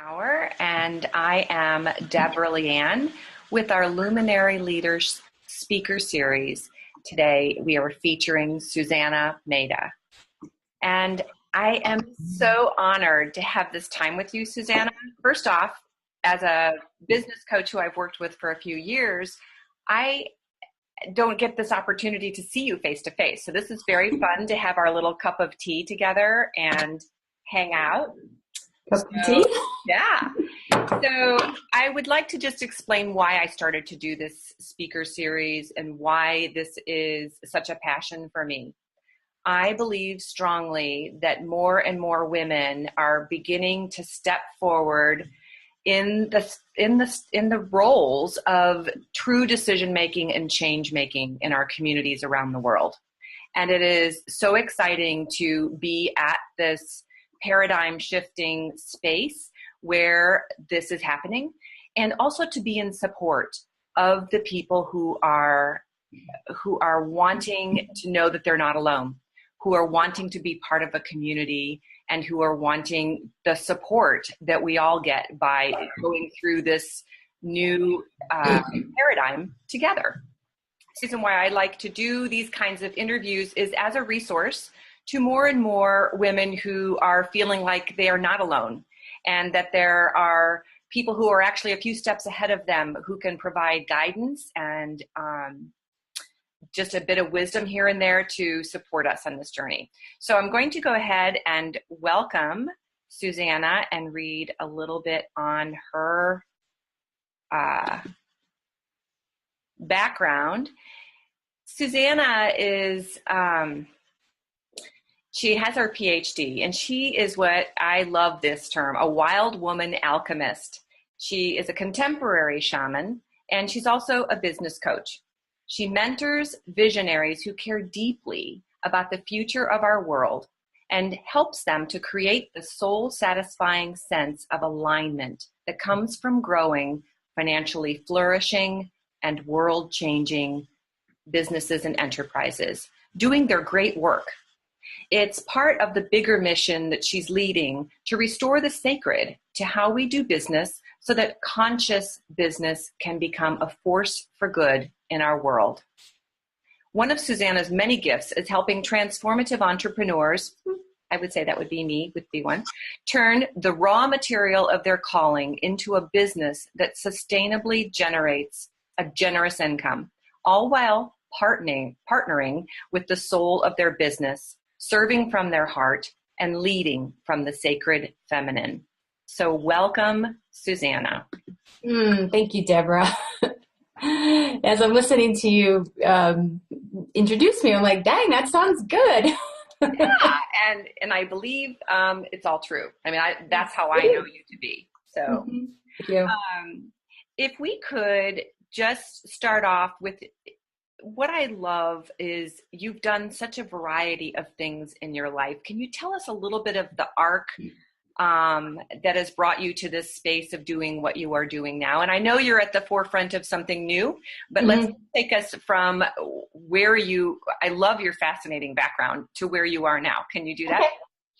Hour, and I am Deborah Leanne with our Luminary Leaders Speaker Series. Today we are featuring Susanna Maida. And I am so honored to have this time with you, Susanna. First off, as a business coach who I've worked with for a few years, I don't get this opportunity to see you face to face. So this is very fun to have our little cup of tea together and hang out. Cup of tea? Yeah. So I would like to just explain why I started to do this speaker series and why this is such a passion for me. I believe strongly that more and more women are beginning to step forward in the roles of true decision making and change making in our communities around the world. And it is so exciting to be at this paradigm shifting space where this is happening, and also to be in support of the people who are wanting to know that they're not alone, who are wanting to be part of a community, and who are wanting the support that we all get by going through this new paradigm together. The reason why I like to do these kinds of interviews is as a resource to more and more women who are feeling like they are not alone, and that there are people who are actually a few steps ahead of them who can provide guidance and just a bit of wisdom here and there to support us on this journey. So I'm going to go ahead and welcome Susanna and read a little bit on her background. Susanna is... she has her PhD, and she is what I love this term, a wild woman alchemist. She is a contemporary shaman, and she's also a business coach. She mentors visionaries who care deeply about the future of our world and helps them to create the soul-satisfying sense of alignment that comes from growing financially flourishing and world-changing businesses and enterprises, doing their great work. It's part of the bigger mission that she's leading to restore the sacred to how we do business so that conscious business can become a force for good in our world. One of Susanna's many gifts is helping transformative entrepreneurs, I would say that would be me, would be one, turn the raw material of their calling into a business that sustainably generates a generous income, all while partnering with the soul of their business, serving from their heart, and leading from the sacred feminine. So welcome, Susanna. Thank you, Deborah. As I'm listening to you introduce me, I'm like, dang, that sounds good. Yeah, and I believe it's all true. I mean, that's how I know you to be. So Thank you. If we could just start off with, what I love is you've done such a variety of things in your life. Can you tell us a little bit of the arc that has brought you to this space of doing what you are doing now? And I know you're at the forefront of something new, but let's take us from I love your fascinating background, to where you are now. Can you do that? Okay.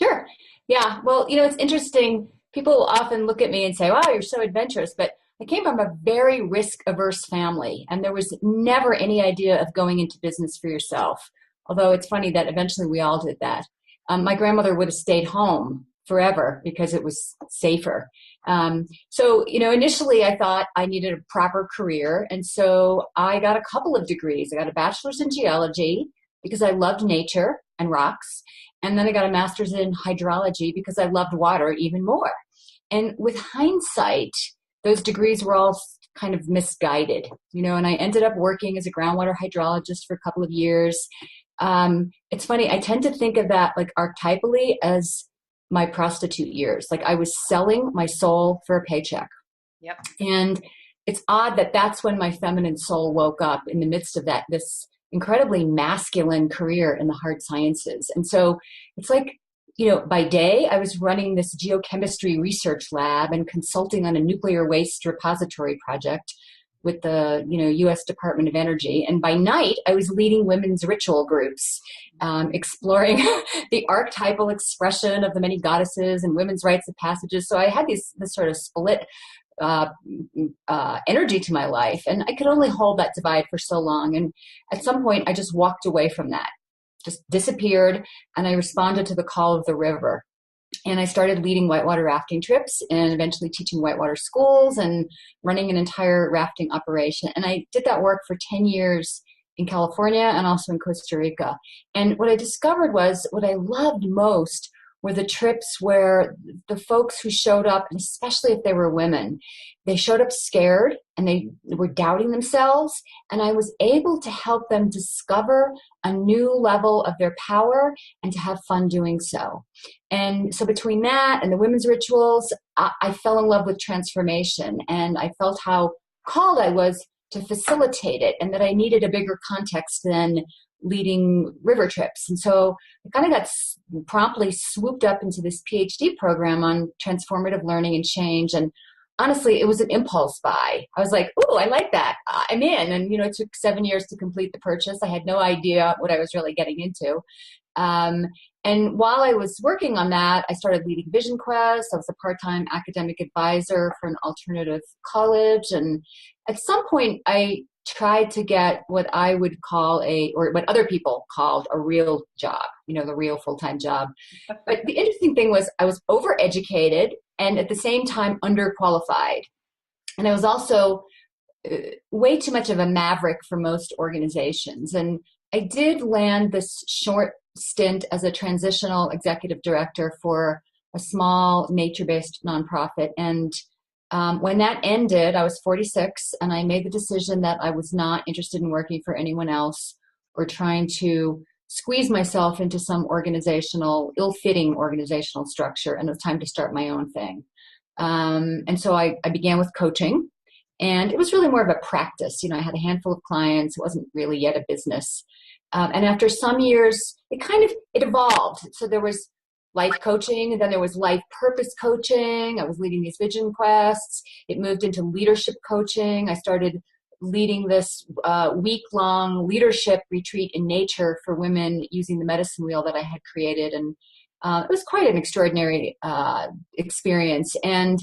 Sure. Yeah. Well, it's interesting. People often look at me and say, wow, you're so adventurous, but I came from a very risk-averse family, and there was never any idea of going into business for yourself, although it's funny that eventually we all did that. My grandmother would have stayed home forever because it was safer. So initially I thought I needed a proper career, and so I got a couple of degrees. I got a bachelor's in geology because I loved nature and rocks, and then I got a master's in hydrology because I loved water even more. And with hindsight, those degrees were all kind of misguided, and I ended up working as a groundwater hydrologist for a couple of years. It's funny, I tend to think of that like archetypally as my prostitute years. Like I was selling my soul for a paycheck. Yep. And it's odd that that's when my feminine soul woke up in the midst of this incredibly masculine career in the hard sciences. And so it's like, by day, I was running this geochemistry research lab and consulting on a nuclear waste repository project. with the U.S. Department of Energy. And by night, I was leading women's ritual groups, exploring the archetypal expression of the many goddesses and women's rites of passages. So I had this sort of split energy to my life, and I could only hold that divide for so long. And at some point, I just walked away from that, just disappeared, and I responded to the call of the river. And I started leading whitewater rafting trips and eventually teaching whitewater schools and running an entire rafting operation. And I did that work for 10 years in California and also in Costa Rica. And what I discovered was what I loved most were the trips where the folks who showed up, and especially if they were women, they showed up scared and they were doubting themselves. And I was able to help them discover a new level of their power and to have fun doing so. And so between that and the women's rituals, I fell in love with transformation, and I felt how called I was to facilitate it, and that I needed a bigger context than leading river trips. And so I kind of got promptly swooped up into this PhD program on transformative learning and change. And honestly, it was an impulse buy. I was like, "Ooh, I like that. I'm in." And, it took 7 years to complete the purchase. I had no idea what I was really getting into. And while I was working on that, I started leading Vision Quest. I was a part-time academic advisor for an alternative college. And at some point, I tried to get what I would call or what other people called a real job, the real full-time job. But the interesting thing was I was overeducated and at the same time underqualified. And I was also way too much of a maverick for most organizations. And I did land this short stint as a transitional executive director for a small nature-based nonprofit. And when that ended, I was 46, and I made the decision that I was not interested in working for anyone else or trying to squeeze myself into some ill-fitting organizational structure, and it was time to start my own thing. And so I began with coaching, and it was really more of a practice. I had a handful of clients. It wasn't really yet a business. And after some years, it evolved. So there was life coaching, and then there was life purpose coaching. I was leading these vision quests. It moved into leadership coaching. I started leading this week-long leadership retreat in nature for women using the medicine wheel that I had created. And it was quite an extraordinary experience. And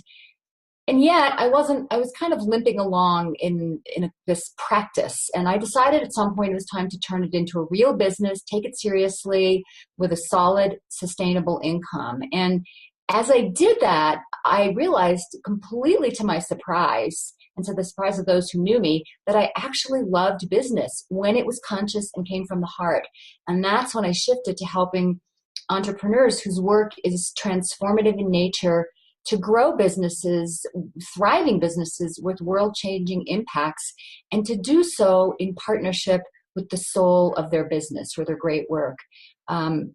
yet I was kind of limping along in this practice. And I decided at some point it was time to turn it into a real business, take it seriously with a solid, sustainable income. And as I did that, I realized completely to my surprise, and to the surprise of those who knew me, that I actually loved business when it was conscious and came from the heart. And that's when I shifted to helping entrepreneurs whose work is transformative in nature to grow businesses, thriving businesses with world-changing impacts, and to do so in partnership with the soul of their business or their great work. And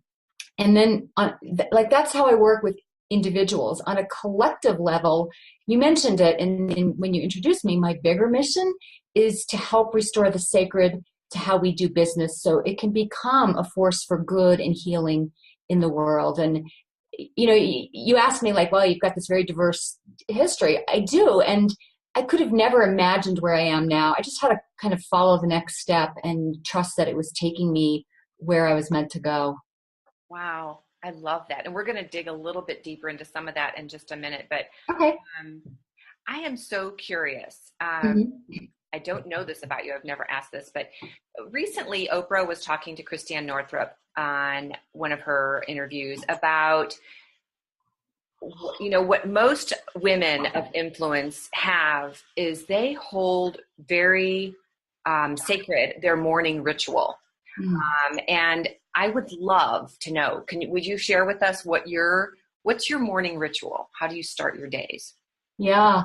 then that's how I work with individuals. On a collective level, you mentioned it when you introduced me, my bigger mission is to help restore the sacred to how we do business so it can become a force for good and healing in the world. And you asked me well, you've got this very diverse history. I do. And I could have never imagined where I am now. I just had to kind of follow the next step and trust that it was taking me where I was meant to go. Wow. I love that. And we're going to dig a little bit deeper into some of that in just a minute. But okay. I am so curious. I don't know this about you. I've never asked this, but recently Oprah was talking to Christiane Northrup on one of her interviews about, what most women of influence have is they hold very sacred their morning ritual. And I would love to know, would you share with us what's your morning ritual? How do you start your days? Yeah,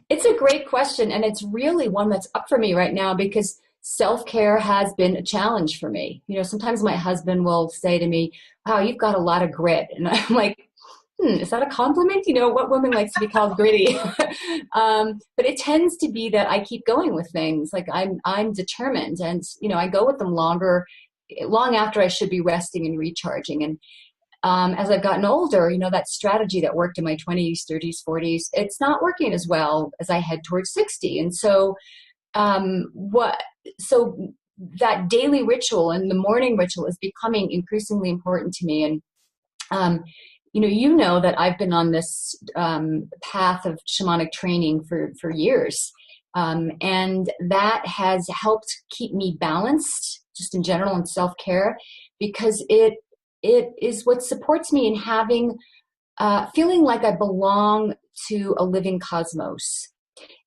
it's a great question. And it's really one that's up for me right now because self-care has been a challenge for me. Sometimes my husband will say to me, "Wow, you've got a lot of grit." And I'm like, is that a compliment? What woman likes to be called gritty? But it tends to be that I keep going with things. I'm determined, and I go with them long after I should be resting and recharging. And as I've gotten older, that strategy that worked in my 20s, 30s, 40s, it's not working as well as I head towards 60. And so what, so that daily ritual and the morning ritual is becoming increasingly important to me. And, you know that I've been on this path of shamanic training for years. And that has helped keep me balanced just in general in self-care, because it is what supports me in having, feeling like I belong to a living cosmos.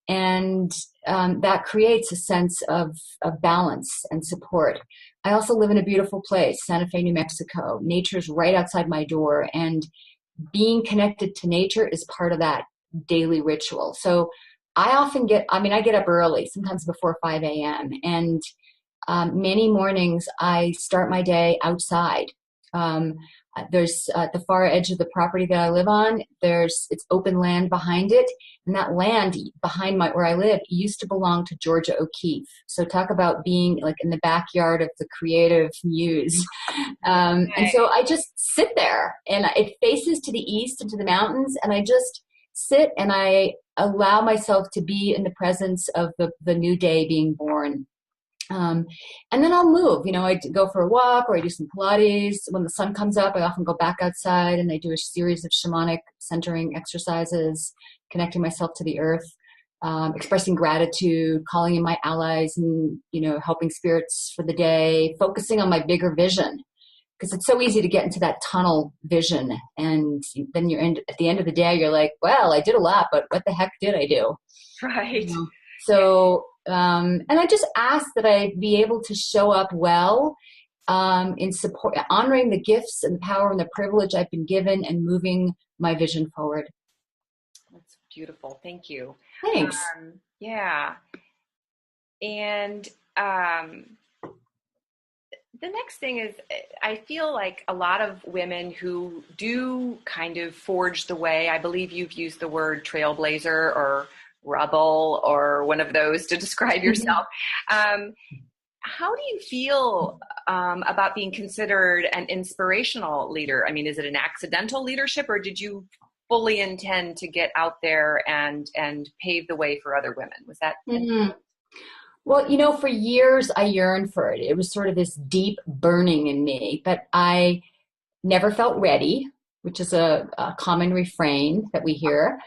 And that creates a sense of balance and support. I also live in a beautiful place, Santa Fe, New Mexico. Nature's right outside my door, and being connected to nature is part of that daily ritual. So I get up early, sometimes before 5 a.m. And many mornings I start my day outside. There's at the far edge of the property that I live on, it's open land behind it. And that land behind where I live used to belong to Georgia O'Keeffe. So talk about being like in the backyard of the creative muse. And so I just sit there, and it faces to the east and to the mountains. And I just sit and I allow myself to be in the presence of the new day being born. And then I'll move, I go for a walk, or I do some Pilates. When the sun comes up, I often go back outside and I do a series of shamanic centering exercises, connecting myself to the earth, expressing gratitude, calling in my allies, and, helping spirits for the day, focusing on my bigger vision. Because it's so easy to get into that tunnel vision. And then at the end of the day, you're like, well, I did a lot, but what the heck did I do? Right. So, and I just ask that I be able to show up well in support, honoring the gifts and the power and the privilege I've been given, and moving my vision forward. That's beautiful. Thank you. Thanks. Yeah. And the next thing is, I feel like a lot of women who do kind of forge the way, I believe you've used the word trailblazer or rebel or one of those to describe yourself. How do you feel about being considered an inspirational leader? I mean, is it an accidental leadership, or did you fully intend to get out there and pave the way for other women? Was that? Mm-hmm. Well, for years I yearned for it. It was sort of this deep burning in me, but I never felt ready, which is a common refrain that we hear.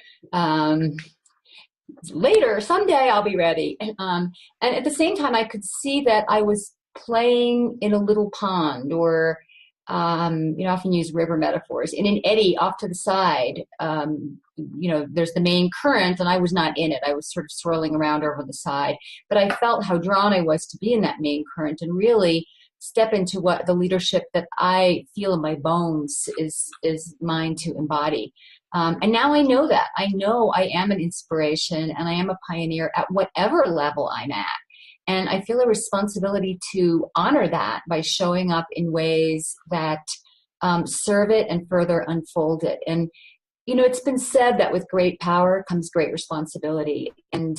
Later, someday I'll be ready. And at the same time, I could see that I was playing in a little pond, or, often use river metaphors, in an eddy off to the side. There's the main current, and I was not in it. I was sort of swirling around over the side. But I felt how drawn I was to be in that main current and really step into what the leadership that I feel in my bones is mine to embody. And now I know that. I know I am an inspiration, and I am a pioneer at whatever level I'm at. And I feel a responsibility to honor that by showing up in ways that serve it and further unfold it. And, it's been said that with great power comes great responsibility. And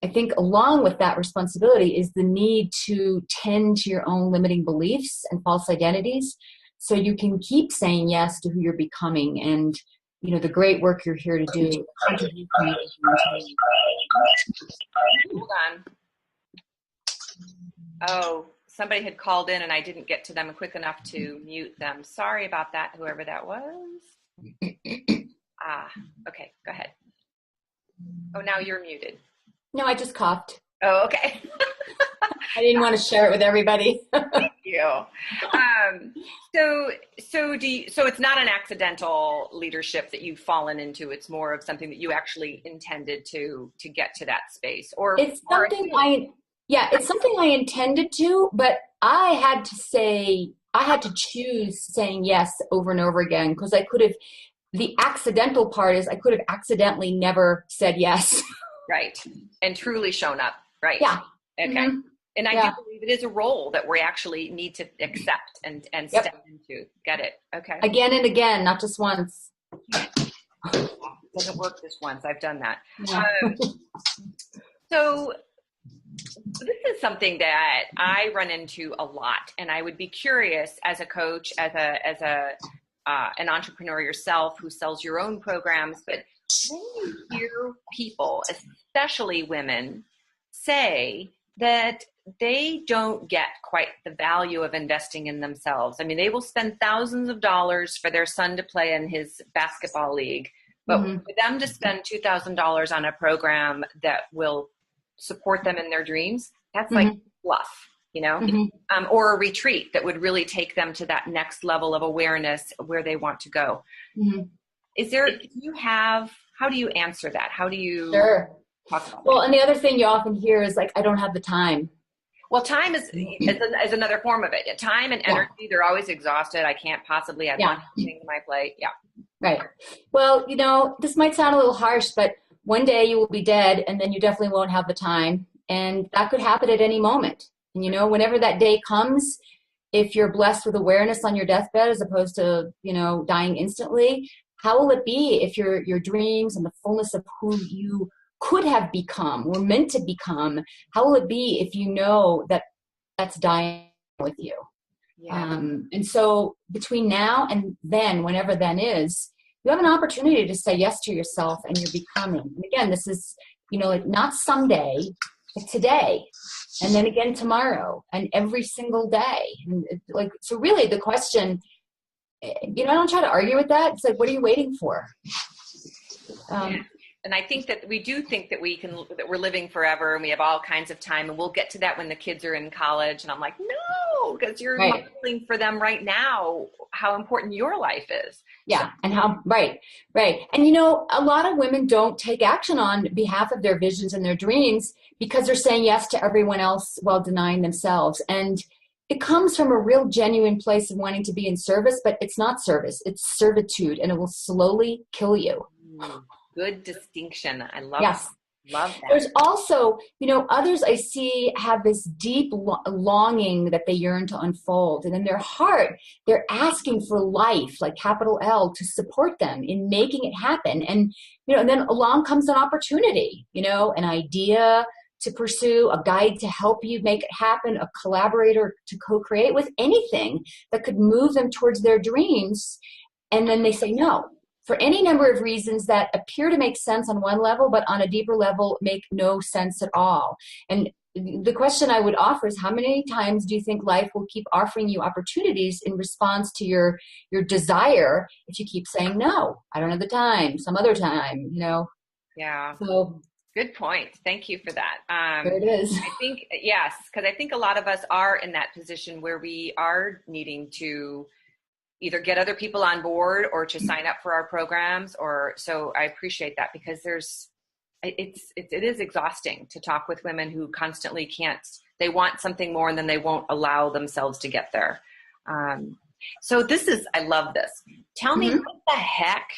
I think along with that responsibility is the need to tend to your own limiting beliefs and false identities, so you can keep saying yes to who you're becoming and, the great work you're here to do. Hold on. Oh, somebody had called in and I didn't get to them quick enough to mute them. Sorry about that, whoever that was. Okay, go ahead. Oh, now you're muted. No, I just coughed. Oh, okay. I didn't want to share it with everybody. Thank you. So it's not an accidental leadership that you've fallen into. It's more of something that you actually intended to get to that space, it's something I intended to, but I had to choose saying yes over and over again, because the accidental part is I could have accidentally never said yes. Right. And truly shown up. Right. Yeah. Okay. Mm-hmm. And I do believe it is a role that we actually need to accept and step into. Get it? Okay. Again and again, not just once. It doesn't work just once. I've done that. Yeah. So this is something that I run into a lot, and I would be curious as a coach, as an entrepreneur yourself who sells your own programs, but when you hear people, especially women, say that they don't get quite the value of investing in themselves. I mean, they will spend thousands of dollars for their son to play in his basketball league, but Mm-hmm. for them to spend $2,000 on a program that will support them in their dreams, that's like Mm-hmm. fluff, Mm-hmm. or a retreat that would really take them to that next level of awareness where they want to go. Mm-hmm. How do you answer that? How do you Sure. talk about Well, that? and the other thing you often hear is like, I don't have the time. Well, time is another form of it. Time and energy, Yeah. they're always exhausted. I can't possibly add one Yeah. thing to my plate. Yeah. Right. Well, this might sound a little harsh, but one day you will be dead and then you definitely won't have the time. And that could happen at any moment. And, whenever that day comes, if you're blessed with awareness on your deathbed as opposed to, dying instantly, how will it be if your dreams and the fullness of who you could have become, were meant to become, how will it be if you know that that's dying with you? Yeah. And so between now and then, whenever then is, you have an opportunity to say yes to yourself and you're becoming. And again, this is, like not someday, but today. And then again tomorrow and every single day. And so really the question, I don't try to argue with that. It's like, what are you waiting for? And I think that we do think that that we're living forever and we have all kinds of time, and we'll get to that when the kids are in college. And I'm like, no, because you're modeling for them right now how important your life is. Yeah. And right. And a lot of women don't take action on behalf of their visions and their dreams because they're saying yes to everyone else while denying themselves. And it comes from a real genuine place of wanting to be in service, but it's not service, it's servitude, and it will slowly kill you. Good distinction. I love Yes. that. Love that. There's also, others I see have this deep longing that they yearn to unfold. And in their heart, they're asking for life, like capital L, to support them in making it happen. And, and then along comes an opportunity, an idea to pursue, a guide to help you make it happen, a collaborator to co-create with, anything that could move them towards their dreams. And then they say no. For any number of reasons that appear to make sense on one level, but on a deeper level make no sense at all. And the question I would offer is, how many times do you think life will keep offering you opportunities in response to your desire if you keep saying, no, I don't have the time, some other time, Yeah. So good point. Thank you for that. There it is. I think, yes, because I think a lot of us are in that position where we are needing to either get other people on board or to sign up for our programs, so I appreciate that, because it is exhausting to talk with women who constantly they want something more and then they won't allow themselves to get there. So I love this. Tell me, what the heck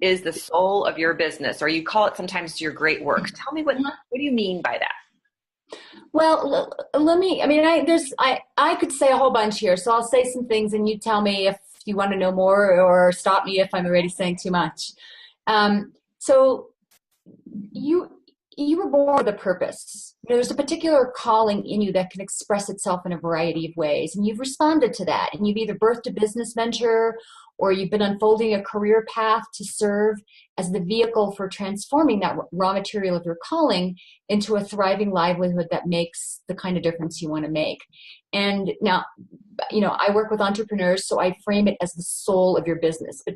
is the soul of your business? Or you call it sometimes your great work. Tell me what do you mean by that? Well, I could say a whole bunch here, so I'll say some things and you tell me if you want to know more or stop me if I'm already saying too much. So you were born with a purpose. There's a particular calling in you that can express itself in a variety of ways, and you've responded to that, and you've either birthed a business venture or you've been unfolding a career path to serve as the vehicle for transforming that raw material of your calling into a thriving livelihood that makes the kind of difference you want to make. And now, I work with entrepreneurs, so I frame it as the soul of your business. But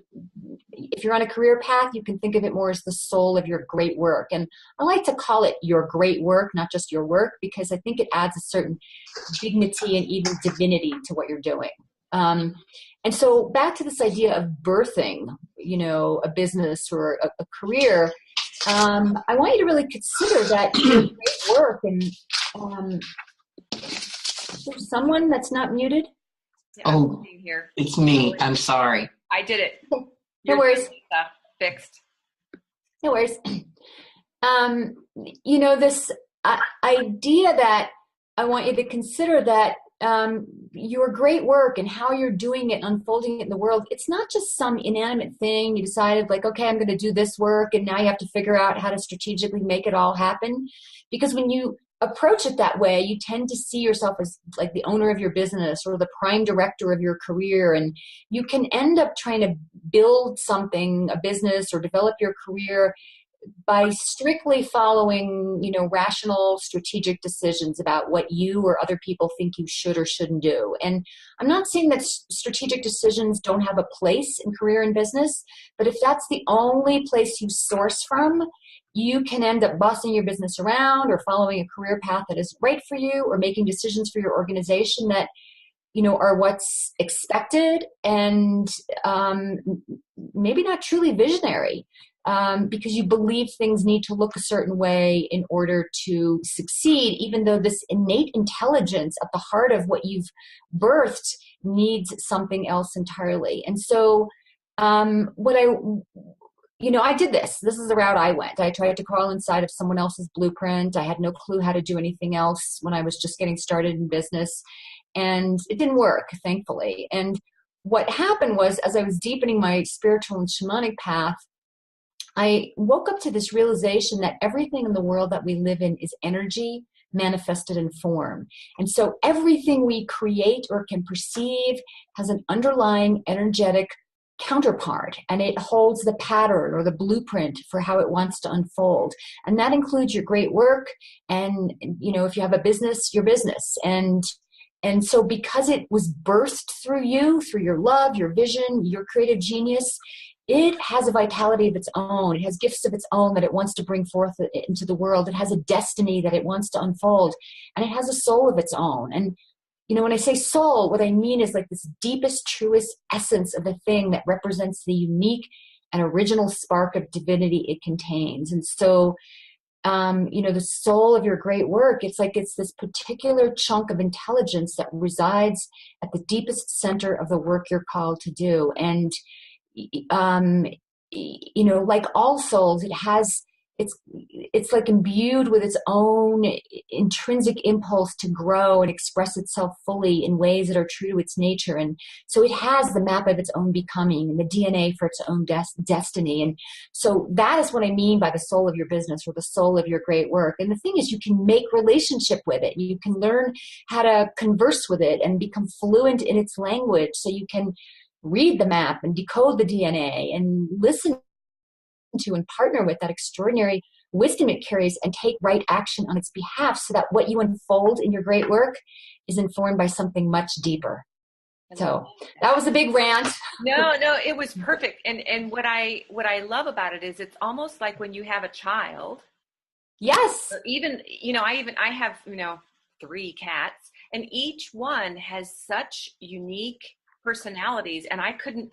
if you're on a career path, you can think of it more as the soul of your great work. And I like to call it your great work, not just your work, because I think it adds a certain dignity and even divinity to what you're doing. And so back to this idea of birthing, a business or a career, I want you to really consider that your great work. And is there someone that's not muted? Yeah, Oh, here. It's me. I'm sorry. I did it. No worries. Fixed. No worries. This idea that I want you to consider that your great work and how you're doing it and unfolding it in the world, it's not just some inanimate thing. You decided like, okay, I'm going to do this work, and now you have to figure out how to strategically make it all happen. Because when you approach it that way, you tend to see yourself as like the owner of your business or the prime director of your career. And you can end up trying to build something, a business, or develop your career by strictly following, rational, strategic decisions about what you or other people think you should or shouldn't do. And I'm not saying that strategic decisions don't have a place in career and business, but if that's the only place you source from, you can end up bossing your business around or following a career path that isn't right for you, or making decisions for your organization that are what's expected and maybe not truly visionary, because you believe things need to look a certain way in order to succeed, even though this innate intelligence at the heart of what you've birthed needs something else entirely. And so I did this. This is the route I went. I tried to crawl inside of someone else's blueprint. I had no clue how to do anything else when I was just getting started in business. And it didn't work, thankfully. And what happened was, as I was deepening my spiritual and shamanic path, I woke up to this realization that everything in the world that we live in is energy manifested in form. And so everything we create or can perceive has an underlying energetic counterpart, and it holds the pattern or the blueprint for how it wants to unfold. And that includes your great work, and if you have a business, your business. And so because it was burst through you, through your love, your vision, your creative genius, it has a vitality of its own. It has gifts of its own that it wants to bring forth into the world. It has a destiny that it wants to unfold, and it has a soul of its own. And when I say soul, what I mean is like this deepest, truest essence of the thing that represents the unique and original spark of divinity it contains. And so, the soul of your great work, it's this particular chunk of intelligence that resides at the deepest center of the work you're called to do. And, like all souls, it's like imbued with its own intrinsic impulse to grow and express itself fully in ways that are true to its nature. And so it has the map of its own becoming and the DNA for its own destiny. And so that is what I mean by the soul of your business, or the soul of your great work. And the thing is, you can make relationship with it. You can learn how to converse with it and become fluent in its language, so you can read the map and decode the DNA and listen to and partner with that extraordinary wisdom it carries and take right action on its behalf, so that what you unfold in your great work is informed by something much deeper. So that was a big rant. No, it was perfect. And what I love about it is it's almost like when you have a child. Yes. Or even, I have, 3 cats, and each one has such unique personalities, and I can't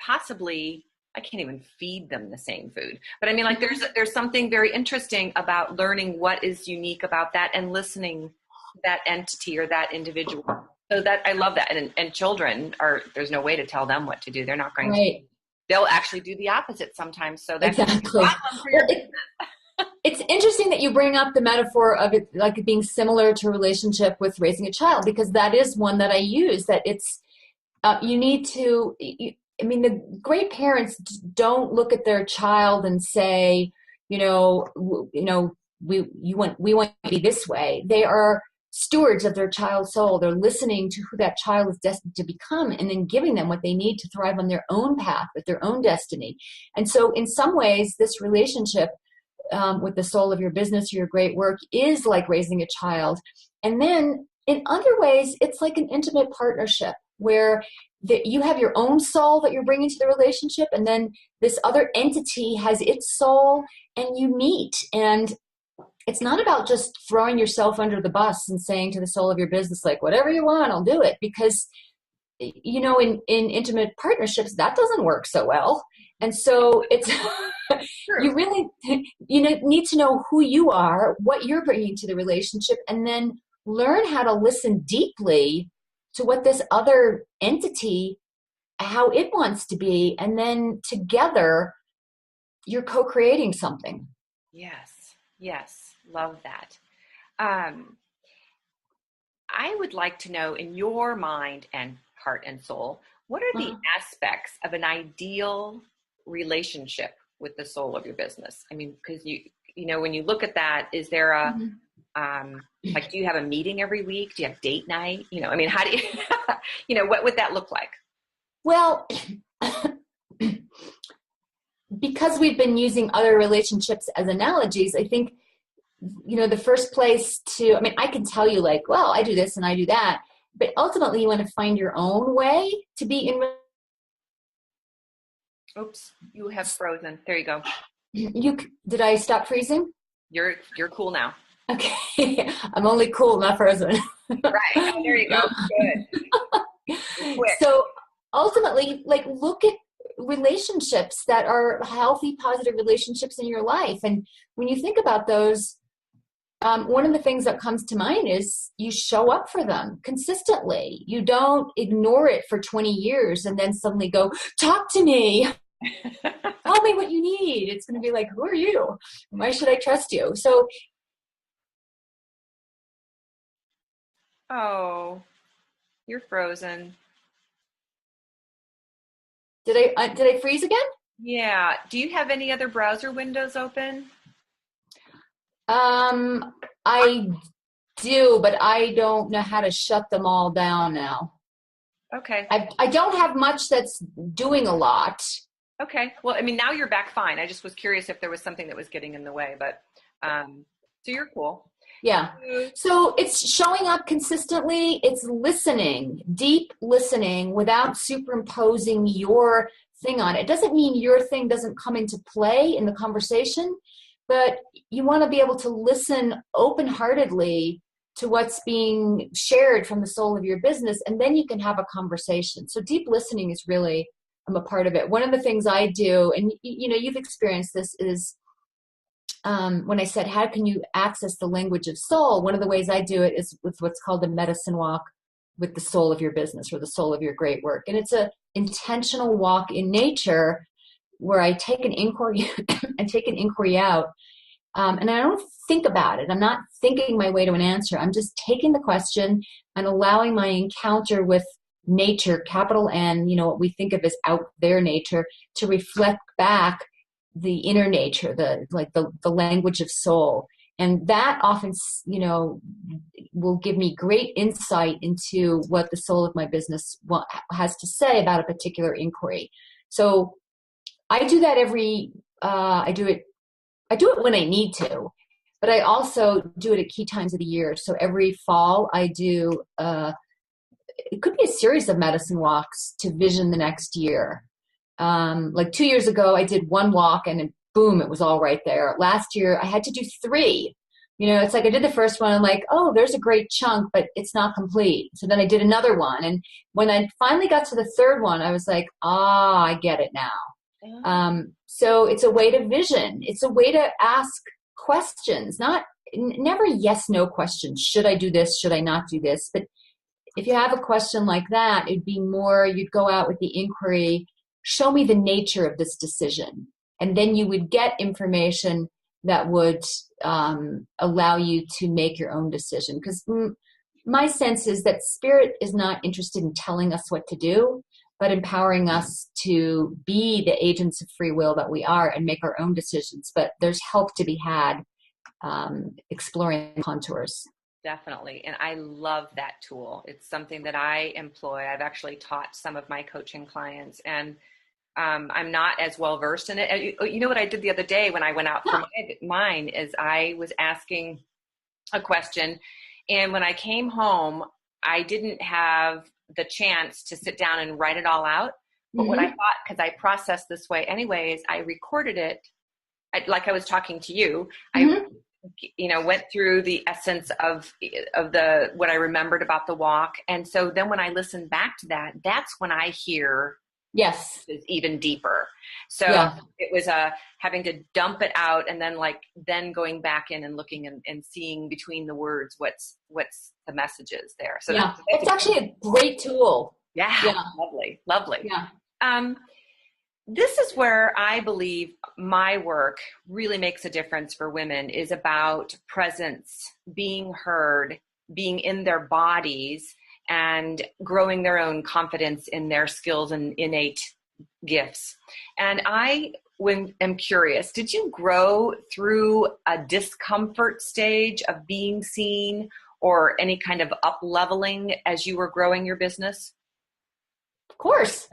even feed them the same food. But I mean, like there's something very interesting about learning what is unique about that and listening to that entity or that individual. So that I love that. And children there's no way to tell them what to do. They're not going to. They'll actually do the opposite sometimes. So that's exactly. It's interesting that you bring up the metaphor of it like being similar to a relationship with raising a child, because that is one that I use. That it's you need to. The great parents don't look at their child and say, we want to be this way. They are stewards of their child's soul. They're listening to who that child is destined to become, and then giving them what they need to thrive on their own path with their own destiny. And so in some ways, this relationship with the soul of your business or your great work is like raising a child. And then in other ways, it's like an intimate partnership where you have your own soul that you're bringing to the relationship, and then this other entity has its soul, and you meet. And it's not about just throwing yourself under the bus and saying to the soul of your business, like, whatever you want, I'll do it. Because, in intimate partnerships, that doesn't work so well. And so it's, sure. You really, need to know who you are, what you're bringing to the relationship, and then learn how to listen deeply to what this other entity, how it wants to be. And then together, you're co-creating something. Yes. Love that. I would like to know, in your mind and heart and soul, what are the aspects of an ideal relationship with the soul of your business? I mean, because when you look at that, is there a, like, do you have a meeting every week? Do you have date night? How do you, what would that look like? Well, because we've been using other relationships as analogies, I think, the first place I mean, I can tell you like, well, I do this and I do that, but ultimately you want to find your own way to be in. Oops, you have frozen. There you go. Did I stop freezing? You're cool now. Okay. I'm only cool, not frozen. Right. Oh, there you go. Good. So ultimately, like, look at relationships that are healthy, positive relationships in your life. And when you think about those, one of the things that comes to mind is you show up for them consistently. You don't ignore it for 20 years and then suddenly go, talk to me. Tell me what you need. It's going to be like, who are you? Why should I trust you? So, oh, you're frozen. did I freeze again? Yeah. Do you have any other browser windows open? I do, but I don't know how to shut them all down now. Okay. I don't have much that's doing a lot. Okay. Well, I mean, now you're back fine. I just was curious if there was something that was getting in the way, but so you're cool. Yeah. So it's showing up consistently. It's listening, deep listening without superimposing your thing on it. It doesn't mean your thing doesn't come into play in the conversation, but you want to be able to listen open-heartedly to what's being shared from the soul of your business, and then you can have a conversation. So deep listening is really a part of it. One of the things I do, and you've experienced this, is when I said, how can you access the language of soul? One of the ways I do it is with what's called the medicine walk with the soul of your business or the soul of your great work. And it's an intentional walk in nature where I take an inquiry, out, and I don't think about it. I'm not thinking my way to an answer. I'm just taking the question and allowing my encounter with nature, capital N, what we think of as out there nature, to reflect back the inner nature, the language of soul. And that often, will give me great insight into what the soul of my business has to say about a particular inquiry. So I do that I do it when I need to, but I also do it at key times of the year. So every fall I do, it could be a series of medicine walks to vision the next year. Like 2 years ago, I did one walk and boom, it was all right there. Last year I had to do 3. It's like I did the first one. I'm like, oh, there's a great chunk, but it's not complete. So then I did another one. And when I finally got to the third one, I was like, I get it now. So it's a way to vision. It's a way to ask questions, never yes, no questions. Should I do this? Should I not do this? But if you have a question like that, it'd be more, you'd go out with the inquiry, show me the nature of this decision. And then you would get information that would allow you to make your own decision. Because my sense is that spirit is not interested in telling us what to do, but empowering us to be the agents of free will that we are and make our own decisions. But there's help to be had exploring contours. Definitely. And I love that tool. It's something that I employ. I've actually taught some of my coaching clients, and I'm not as well versed in it. You know what I did the other day when I went out for mine is I was asking a question, and when I came home, I didn't have the chance to sit down and write it all out. But what I thought, because I processed this way anyways, I recorded it like I was talking to you. I went through the essence of what I remembered about the walk. And so then when I listen back to that, that's when I hear yes, is even deeper. So it was having to dump it out, and then going back in and looking and seeing between the words what's the messages there. So it's actually a great tool. Yeah. Lovely. Yeah. This is where I believe my work really makes a difference for women, is about presence, being heard, being in their bodies, and growing their own confidence in their skills and innate gifts. And I am curious, did you grow through a discomfort stage of being seen or any kind of up-leveling as you were growing your business? Of course.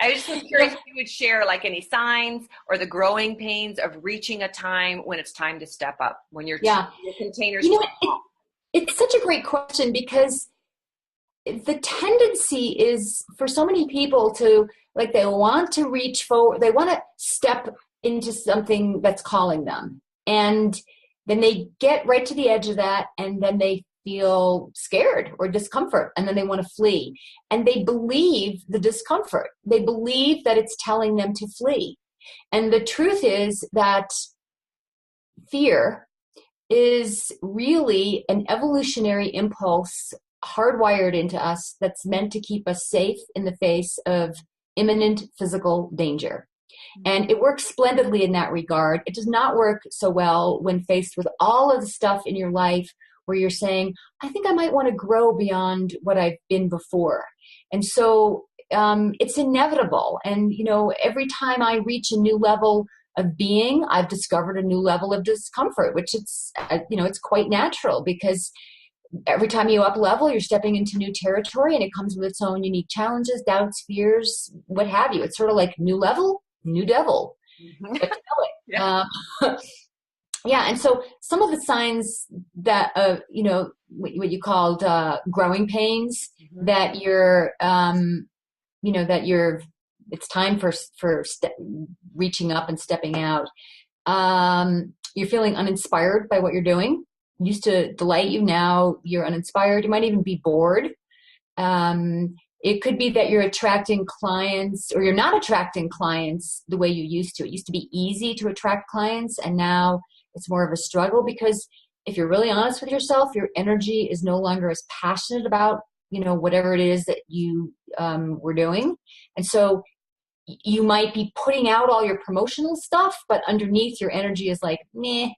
I just was curious if you would share like any signs or the growing pains of reaching a time when it's time to step up, when your Yeah. your containers. You know, it's such a great question because the tendency is for so many people to, like, they want to reach forward, they want to step into something that's calling them. And then they get right to the edge of that, and then they feel scared or discomfort, and then they want to flee. And they believe the discomfort. They believe that it's telling them to flee. And the truth is that fear is really an evolutionary impulse hardwired into us that's meant to keep us safe in the face of imminent physical danger. And it works splendidly in that regard. It does not work so well when faced with all of the stuff in your life where you're saying, I think I might want to grow beyond what I've been before. And so it's inevitable. And, you know, every time I reach a new level of being, I've discovered a new level of discomfort, which it's, you know, it's quite natural because every time you up level, you're stepping into new territory, and it comes with its own unique challenges, doubts, fears, what have you. It's sort of like new level, new devil. Mm-hmm. But Yeah. yeah. And so some of the signs that, you know, what you called growing pains, Mm-hmm. that you're, you know, that it's time for reaching up and stepping out. You're feeling uninspired by what you're doing. Used to delight you, now you're uninspired. You might even be bored. It could be that you're attracting clients, or you're not attracting clients the way you used to. It used to be easy to attract clients, and now it's more of a struggle because if you're really honest with yourself, your energy is no longer as passionate about, you know, whatever it is that you were doing. And so you might be putting out all your promotional stuff, but underneath your energy is like, meh.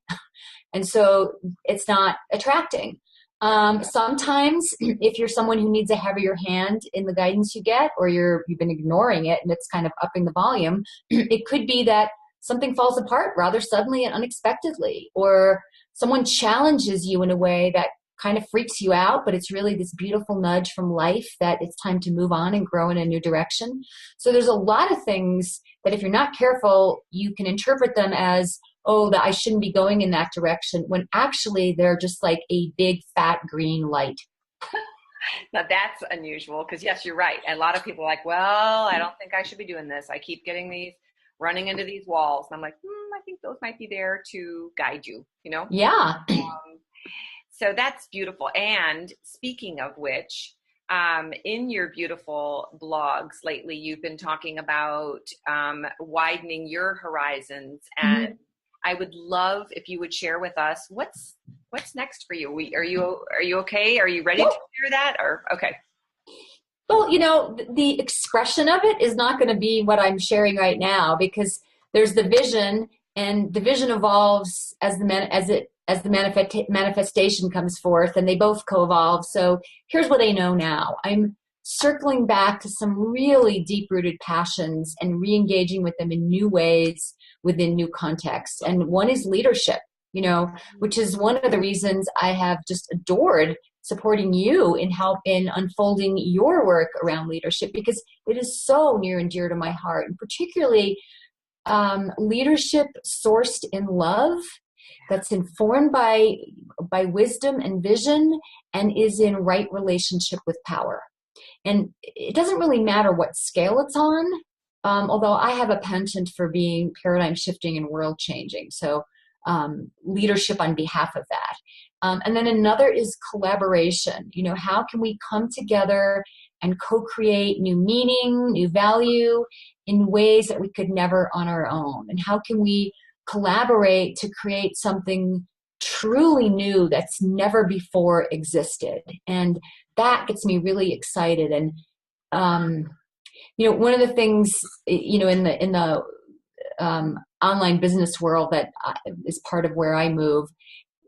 And so it's not attracting. Sometimes if you're someone who needs a heavier hand in the guidance you get, or you've been ignoring it and it's kind of upping the volume, it could be that something falls apart rather suddenly and unexpectedly, or someone challenges you in a way that kind of freaks you out, but it's really this beautiful nudge from life that it's time to move on and grow in a new direction. So there's a lot of things that if you're not careful, you can interpret them as, oh, that I shouldn't be going in that direction, when actually they're just like a big fat green light. Now that's unusual because yes, you're right. And a lot of people are like, well, I don't think I should be doing this. I keep getting these, running into these walls. And I'm like, I think those might be there to guide you, you know? Yeah. So that's beautiful. And speaking of which, in your beautiful blogs lately, you've been talking about widening your horizons, and Mm-hmm. I would love if you would share with us what's next for you. Are you okay? Are you ready to share that? Or okay. Well, you know, the expression of it is not going to be what I'm sharing right now, because there's the vision, and the vision evolves as the manifestation comes forth, and they both co-evolve. So here's what I know now. I'm circling back to some really deep-rooted passions and re-engaging with them in new ways within new contexts. And one is leadership, you know, which is one of the reasons I have just adored supporting you in unfolding your work around leadership, because it is so near and dear to my heart, and particularly leadership sourced in love, that's informed by wisdom and vision, and is in right relationship with power. And it doesn't really matter what scale it's on, although I have a penchant for being paradigm shifting and world changing. So leadership on behalf of that. And then another is collaboration. You know, how can we come together and co-create new meaning, new value in ways that we could never on our own? And how can we collaborate to create something truly new that's never before existed? And that gets me really excited. And, you know, one of the things, you know, in the online business world that is part of where I move,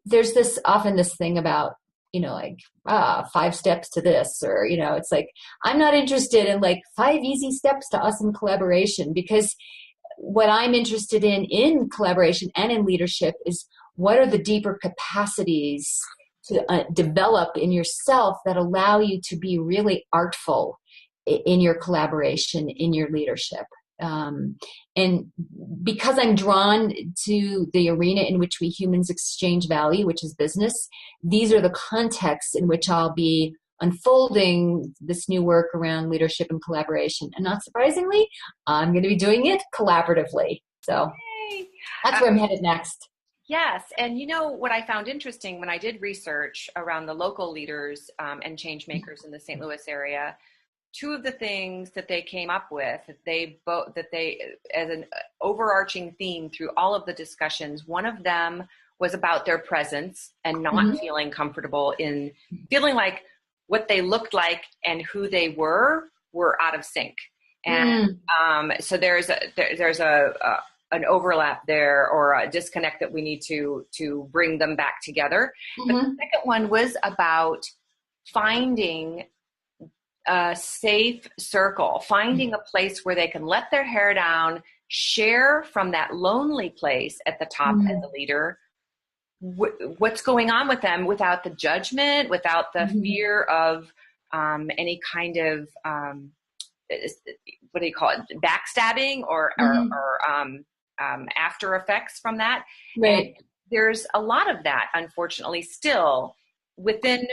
there's often this thing about, you know, like 5 steps to this, or, you know, it's like, I'm not interested in like 5 easy steps to awesome collaboration, because what I'm interested in collaboration and in leadership is, what are the deeper capacities to develop in yourself that allow you to be really artful in your collaboration, in your leadership. And because I'm drawn to the arena in which we humans exchange value, which is business, these are the contexts in which I'll be unfolding this new work around leadership and collaboration. And not surprisingly, I'm going to be doing it collaboratively. So Yay. that's where I'm headed next. Yes. And what I found interesting when I did research around the local leaders and change makers in the St. Louis area, two of the things that they came up with, that they as an overarching theme through all of the discussions, one of them was about their presence and not feeling comfortable in feeling like what they looked like and who they were out of sync. And so there's an overlap there, or a disconnect that we need to bring them back together. But the second one was about finding a safe circle, finding a place where they can let their hair down, share from that lonely place at the top as a leader, what's going on with them without the judgment, without the fear of any kind of, what do you call it, backstabbing or after effects from that. Right. And there's a lot of that, unfortunately, still within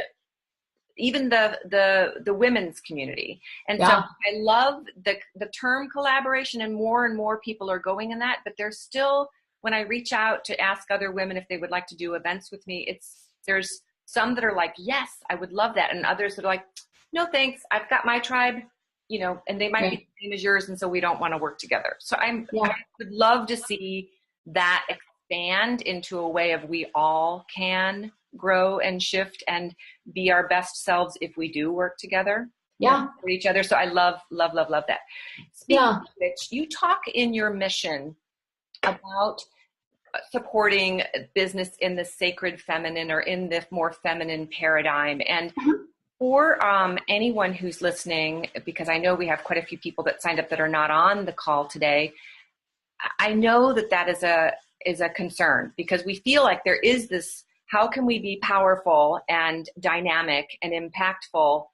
even the women's community. And so I love the term collaboration, and more people are going in that, but there's still, when I reach out to ask other women if they would like to do events with me, there's some that are like, yes, I would love that. And others that are like, no, thanks. I've got my tribe, and they might be the same as yours. And so we don't want to work together. So I would love to see that expand into a way of we all can grow and shift and be our best selves if we do work together for each other. So I love that. Speaking of which, you talk in your mission about supporting business in the sacred feminine, or in the more feminine paradigm. And for anyone who's listening, because I know we have quite a few people that signed up that are not on the call today, I know that is a concern, because we feel like there is this, how can we be powerful and dynamic and impactful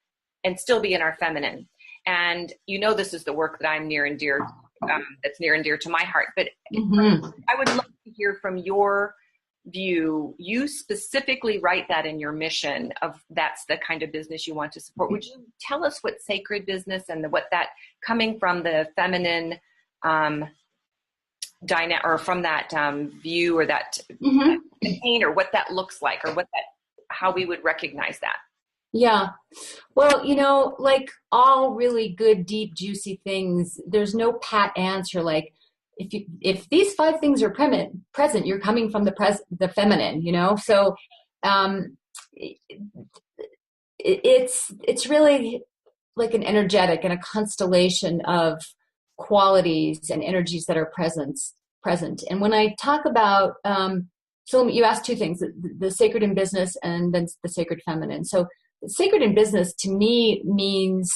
and still be in our feminine? And this is the work that I'm near and dear, that's near and dear to my heart. But I would love to hear from your view. You specifically write that in your mission of that's the kind of business you want to support. Would you tell us what sacred business and what that coming from the feminine or from that view, or that container, what that looks like, or how we would recognize that? Yeah. Well, like all really good, deep, juicy things, there's no pat answer. Like if these 5 things are present, you're coming from the feminine, So it's really like an energetic and a constellation of qualities and energies that are present. And when I talk about, so you asked 2 things, the sacred in business and then the sacred feminine. So sacred in business to me means,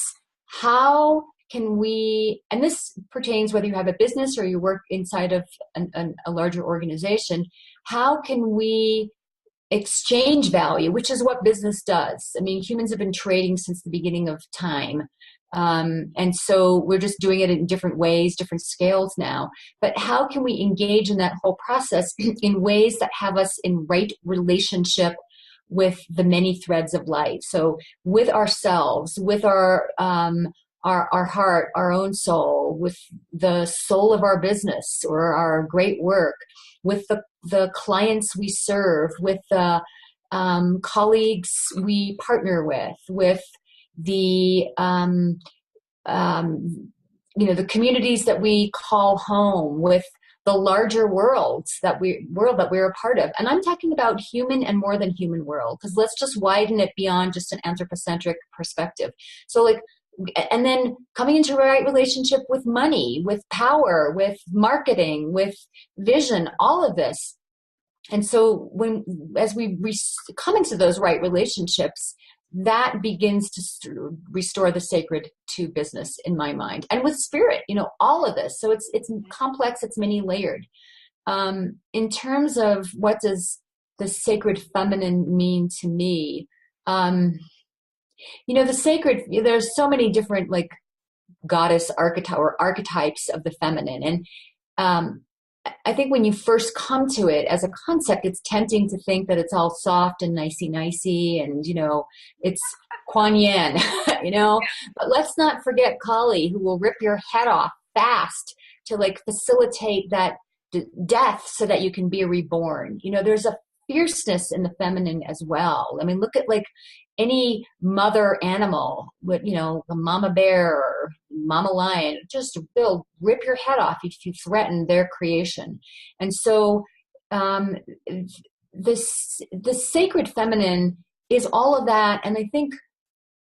how can we, and this pertains whether you have a business or you work inside of a larger organization, how can we exchange value, which is what business does. I mean, humans have been trading since the beginning of time. And so we're just doing it in different ways, different scales now. But how can we engage in that whole process in ways that have us in right relationship with the many threads of life? So with ourselves, with our heart, our own soul, with the soul of our business or our great work, with the clients we serve, with the colleagues we partner with the the communities that we call home, with the larger world that we're a part of. And I'm talking about human and more than human world, because let's just widen it beyond just an anthropocentric perspective. So and then coming into a right relationship with money, with power, with marketing, with vision, all of this. And so as we come into those right relationships, that begins to restore the sacred to business in my mind, and with spirit, all of this. So it's complex, it's many layered. In terms of what does the sacred feminine mean to me, the sacred, there's so many different goddess archetype or archetypes of the feminine. And I think when you first come to it as a concept, it's tempting to think that it's all soft and nicey and, it's Kuan Yin, but let's not forget Kali, who will rip your head off fast to like facilitate that death so that you can be reborn. There's a fierceness in the feminine as well. I mean, look at like any mother animal with, a mama bear or mama lion, they'll rip your head off if you threaten their creation. And so the sacred feminine is all of that. And I think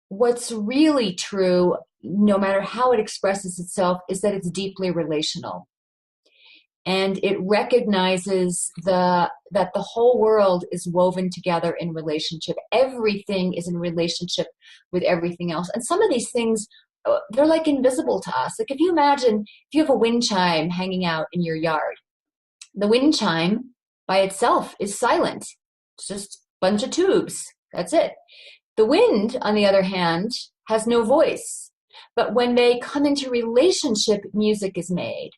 what's really true, no matter how it expresses itself, is that it's deeply relational. And it recognizes that the whole world is woven together in relationship. Everything is in relationship with everything else. And some of these things, they're like invisible to us. Like if you imagine, if you have a wind chime hanging out in your yard, the wind chime by itself is silent. It's just a bunch of tubes. That's it. The wind, on the other hand, has no voice. But when they come into relationship, music is made.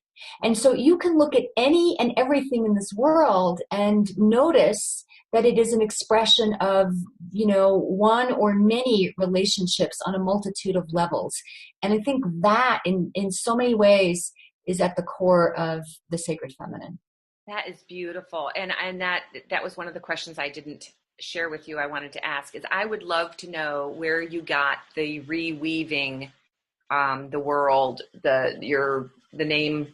And so you can look at any and everything in this world and notice that it is an expression of, one or many relationships on a multitude of levels. And I think that in so many ways is at the core of the sacred feminine. That is beautiful. And that was one of the questions I didn't share with you I wanted to ask is I would love to know where you got the reweaving the world, the name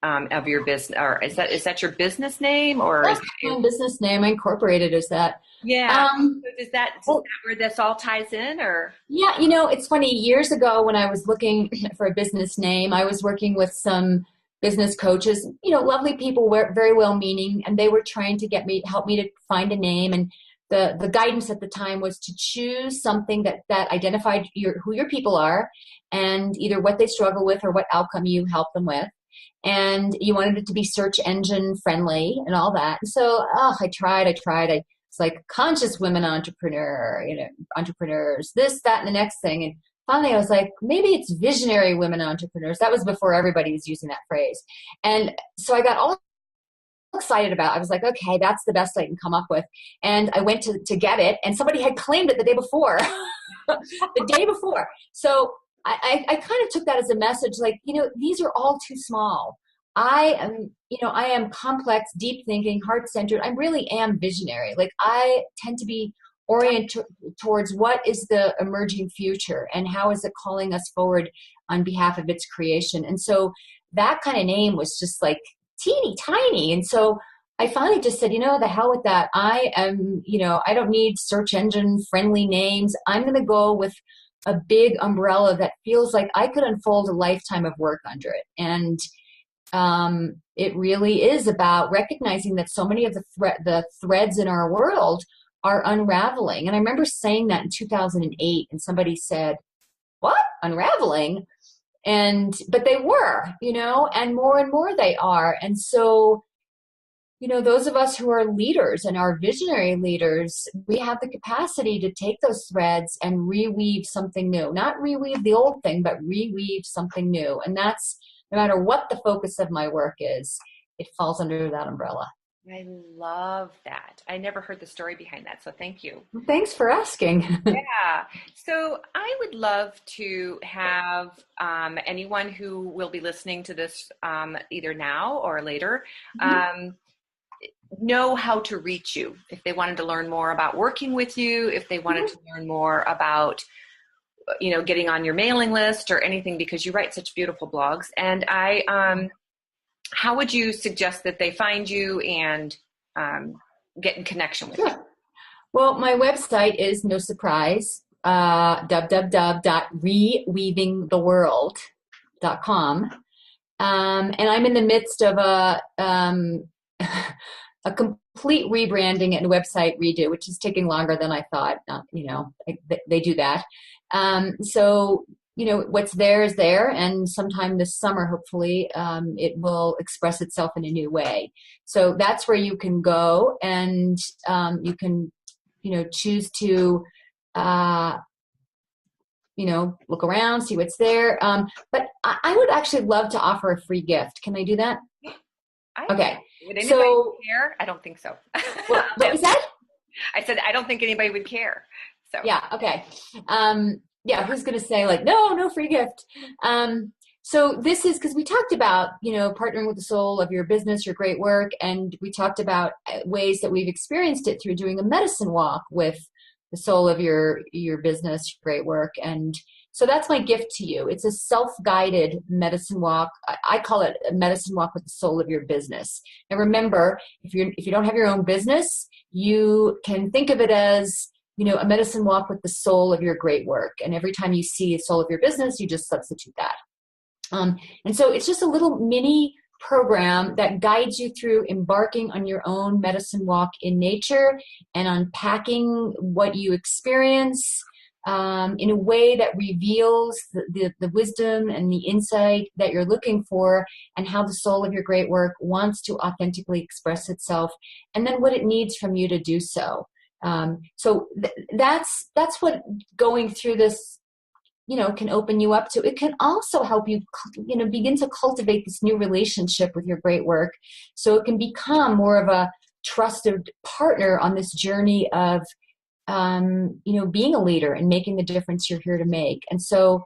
of your business, or is that your business name, or That's my business name? I incorporated as that. Yeah. Is that where this all ties in, or? Yeah, it's funny. Years ago, when I was looking for a business name, I was working with some business coaches. Lovely people, very well-meaning, and they were trying to help me to find a name. And the guidance at the time was to choose something that identified who your people are, and either what they struggle with or what outcome you help them with. And you wanted it to be search engine friendly and all that. And so, I tried. It's like conscious women entrepreneurs, this, that, and the next thing. And finally I was like, maybe it's visionary women entrepreneurs. That was before everybody was using that phrase. And so I got all excited about it. I was like, okay, that's the best I can come up with. And I went to get it, and somebody had claimed it the day before. The day before. So I kind of took that as a message, like, these are all too small. I am complex, deep thinking, heart-centered. I really am visionary. Like I tend to be oriented towards what is the emerging future and how is it calling us forward on behalf of its creation. And so that kind of name was just like teeny tiny. And so I finally just said, the hell with that. I am, I don't need search engine friendly names. I'm going to go with a big umbrella that feels like I could unfold a lifetime of work under it. And it really is about recognizing that so many of the threads in our world are unraveling. And I remember saying that in 2008, and somebody said, what? Unraveling? But they were, and more they are. And so, those of us who are leaders and are visionary leaders, we have the capacity to take those threads and reweave something new. Not reweave the old thing, but reweave something new. And that's, no matter what the focus of my work is, it falls under that umbrella. I love that. I never heard the story behind that, so thank you. Thanks for asking. Yeah. So I would love to have anyone who will be listening to this either now or later know how to reach you. If they wanted to learn more about working with you, if they wanted to learn more about getting on your mailing list or anything, because you write such beautiful blogs. And how would you suggest that they find you and get in connection with you? Well, my website is, no surprise, www.reweavingtheworld.com. And I'm in the midst of a complete rebranding and website redo, which is taking longer than I thought. They do that. So, what's there is there, and sometime this summer, hopefully, it will express itself in a new way. So that's where you can go, and you can, choose to look around, see what's there. But I would actually love to offer a free gift. Can I do that? Okay. Would anybody So, care? I don't think so. what was that? I said, I don't think anybody would care. So Yeah. Okay. Yeah. Who's going to say like, no free gift? So this is because we talked about, partnering with the soul of your business, your great work. And we talked about ways that we've experienced it through doing a medicine walk with the soul of your business, great work. And so that's my gift to you. It's a self-guided medicine walk. I call it a medicine walk with the soul of your business. And remember, if you don't have your own business, you can think of it as, a medicine walk with the soul of your great work. And every time you see a soul of your business, you just substitute that. And so it's just a little mini program that guides you through embarking on your own medicine walk in nature and unpacking what you experience in a way that reveals the wisdom and the insight that you're looking for, and how the soul of your great work wants to authentically express itself, and then what it needs from you to do so. That's what going through this can open you up to. It can also help you, begin to cultivate this new relationship with your great work, so it can become more of a trusted partner on this journey of, being a leader and making the difference you're here to make. And so,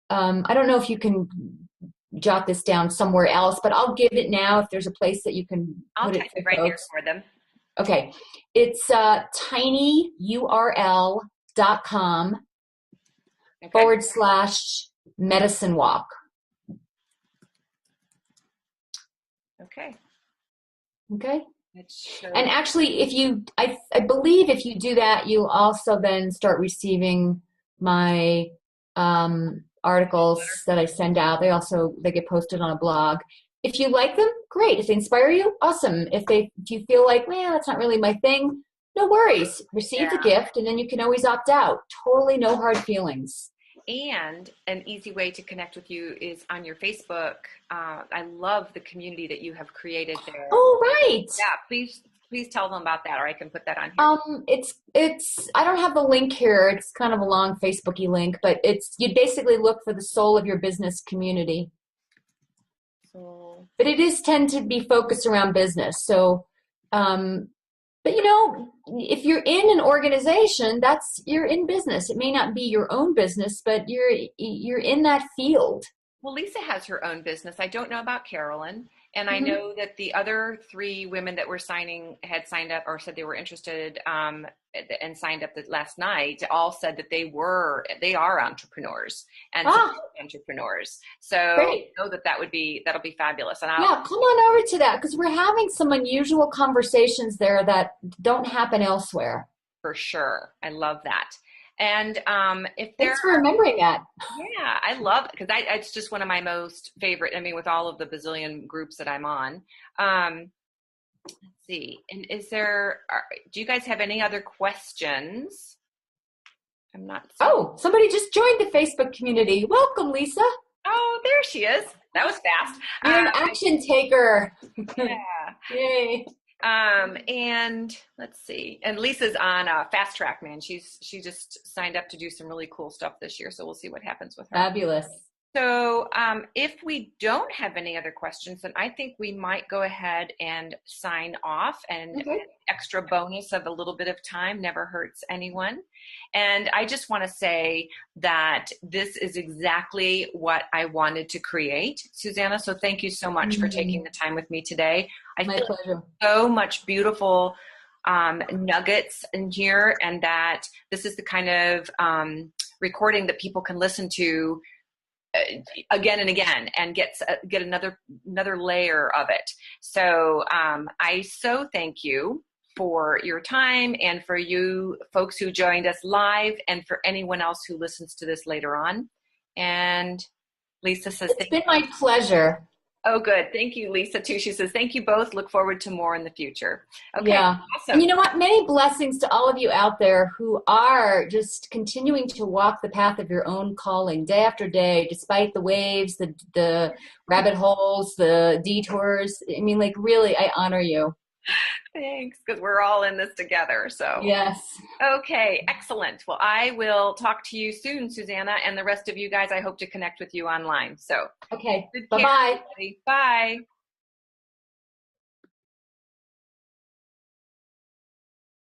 I don't know if you can jot this down somewhere else, but I'll give it now if there's a place that you can I'll put type it right here for them. Okay. It's tinyurl.com /medicine walk. Okay. And actually, I believe if you do that, you'll also then start receiving my articles that I send out. They get posted on a blog. If you like them, great. If they inspire you, awesome. If you feel like, well, that's not really my thing, no worries. Receive the gift, and then you can always opt out. Totally no hard feelings. And an easy way to connect with you is on your Facebook. I love the community that you have created there. Oh, right. Yeah, please tell them about that, or I can put that on here. It's I don't have the link here. It's kind of a long Facebooky link, but you basically look for the soul of your business community. But it is tend to be focused around business. So, but if you're in an organization, you're in business. It may not be your own business, but you're in that field. Well, Lisa has her own business. I don't know about Carolyn. And I know that the other 3 women that were had signed up or said they were interested and signed up last night all said that they are entrepreneurs and entrepreneurs. So Great. I know that'll be fabulous. And come on over to that, because we're having some unusual conversations there that don't happen elsewhere. For sure. I love that. And thanks for remembering that. Yeah, I love it, because it's just one of my most favorite. I mean, with all of the bazillion groups that I'm on. Let's see. And do you guys have any other questions? I'm not. Somebody just joined the Facebook community. Welcome, Lisa. Oh, there she is. That was fast. You're an action taker. Yeah. Yay. And let's see. And Lisa's on Fast Track, man. She just signed up to do some really cool stuff this year. So we'll see what happens with her. Fabulous. So if we don't have any other questions, then I think we might go ahead and sign off. And an extra bonus of a little bit of time never hurts anyone. And I just want to say that this is exactly what I wanted to create, Susanna. So thank you so much for taking the time with me today. My pleasure. So much beautiful nuggets in here, and that this is the kind of recording that people can listen to again and again and get another layer of it. So I so thank you for your time, and for you folks who joined us live, and for anyone else who listens to this later on. And Lisa says, it's been my pleasure. Oh, good. Thank you, Lisa, too. She says, thank you both. Look forward to more in the future. Okay. Yeah. Awesome. And you know what? Many blessings to all of you out there who are just continuing to walk the path of your own calling day after day, despite the waves, the rabbit holes, the detours. I mean, like, really, I honor you. Thanks, because we're all in this together. So, Yes. okay, excellent. Well, I will talk to you soon, Susanna, and the rest of you guys. I hope to connect with you online. So, Okay. good care, Bye-bye. everybody. Bye.